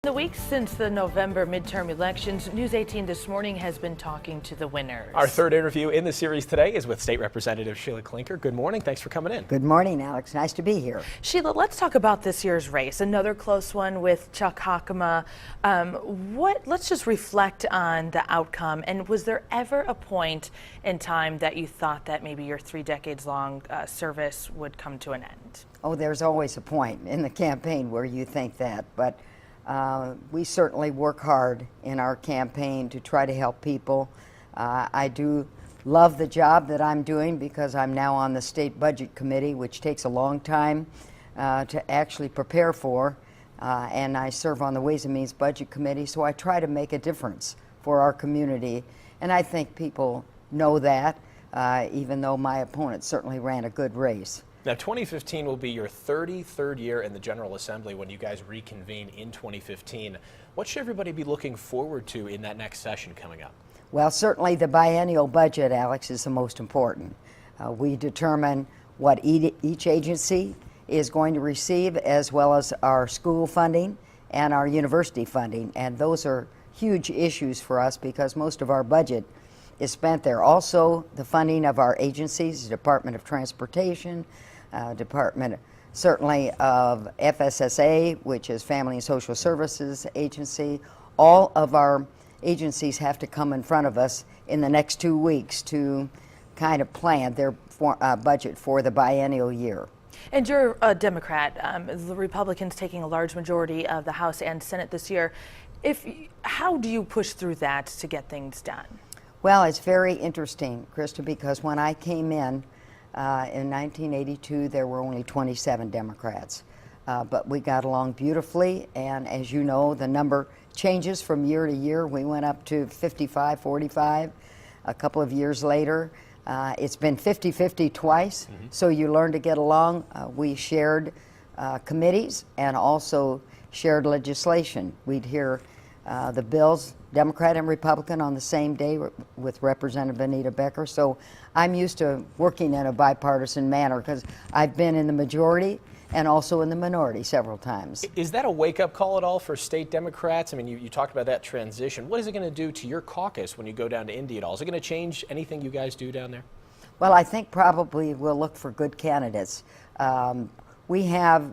The weeks since the November midterm elections, News 18 this morning has been talking to the winners. Our third interview in the series today is with State Representative Sheila Klinker. Good morning. Thanks for coming in. Good morning, Alex. Nice to be here. Sheila, let's talk about this year's race. Another close one with Chuck Hakama. Let's just reflect on the outcome. And was there ever a point in time that you thought that maybe your 3 decades long service would come to an end? Oh, there's always a point in the campaign where you think that, but we certainly work hard in our campaign to try to help people. I do love the job that I'm doing because I'm now on the State Budget Committee, which takes a long time to actually prepare for, and I serve on the Ways and Means Budget Committee, so I try to make a difference for our community, and I think people know that, even though my opponent certainly ran a good race. Now, 2015 will be your 33rd year in the General Assembly when you guys reconvene in 2015. What should everybody be looking forward to in that next session coming up? Well, certainly the biennial budget, Alex, is the most important. We determine what each agency is going to receive, as well as our school funding and our university funding. And those are huge issues for us because most of our budget is spent there. Also, the funding of our agencies, the Department of Transportation, Department certainly of FSSA, which is Family and Social Services Agency. All of our agencies have to come in front of us in the next 2 weeks to kind of plan their budget for the biennial year. And you're a Democrat, the Republicans taking a large majority of the House and Senate this year. How do you push through that to get things done? Well, it's very interesting, Krista, because when I came in 1982, there were only 27 Democrats. But we got along beautifully, and as you know, the number changes from year to year. We went up to 55, 45 a couple of years later. It's been 50-50 twice, so you learn to get along. We shared committees and also shared legislation. We'd hear the bills, Democrat and Republican, on the same day with Representative Anita Becker. So I'm used to working in a bipartisan manner because I've been in the majority and also in the minority several times. Is that a wake-up call at all for state Democrats? I mean, you talked about that transition. What is it going to do to your caucus when you go down to Indy at all? Is it going to change anything you guys do down there? Well, I think probably we'll look for good candidates. We have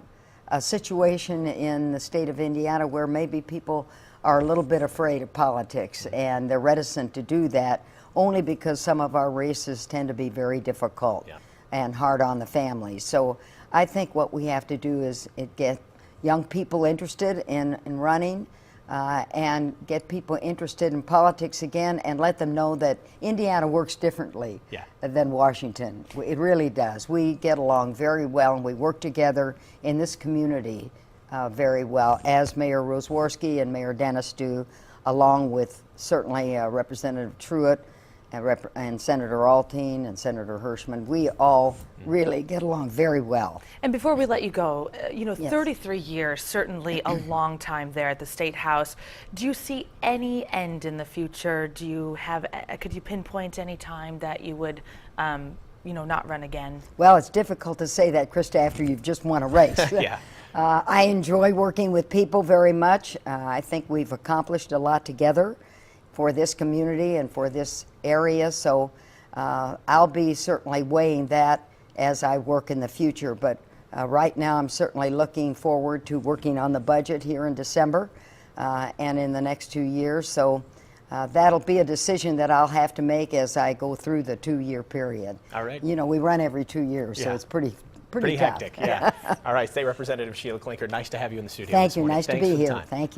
a situation in the state of Indiana where maybe people are a little bit afraid of politics, and they're reticent to do that only because some of our races tend to be very difficult and hard on the families. So I think what we have to do is get young people interested in running and get people interested in politics again and let them know that Indiana works differently than Washington. It really does. We get along very well and we work together in this community very well, as Mayor Rosworski and Mayor Dennis do, along with certainly Representative Truitt and Senator Alteen and Senator Hirschman. We all really get along very well. And before we let you go, 33 years, certainly a long time there at the State House. Do you see any end in the future? Do you have, could you pinpoint any time that you would not run again? Well, it's difficult to say that, Krista, after you've just won a race. I enjoy working with people very much. I think we've accomplished a lot together for this community and for this area, so I'll be certainly weighing that as I work in the future. But right now I'm certainly looking forward to working on the budget here in December and in the next 2 years. So that'll be a decision that I'll have to make as I go through the 2-year period. All right. You know, we run every 2 years, so it's pretty tough. Hectic, yeah. All right, State Representative Sheila Klinker, nice to have you in the studio Thank this you. morning. Nice Thanks to be for the here. time. Thank you.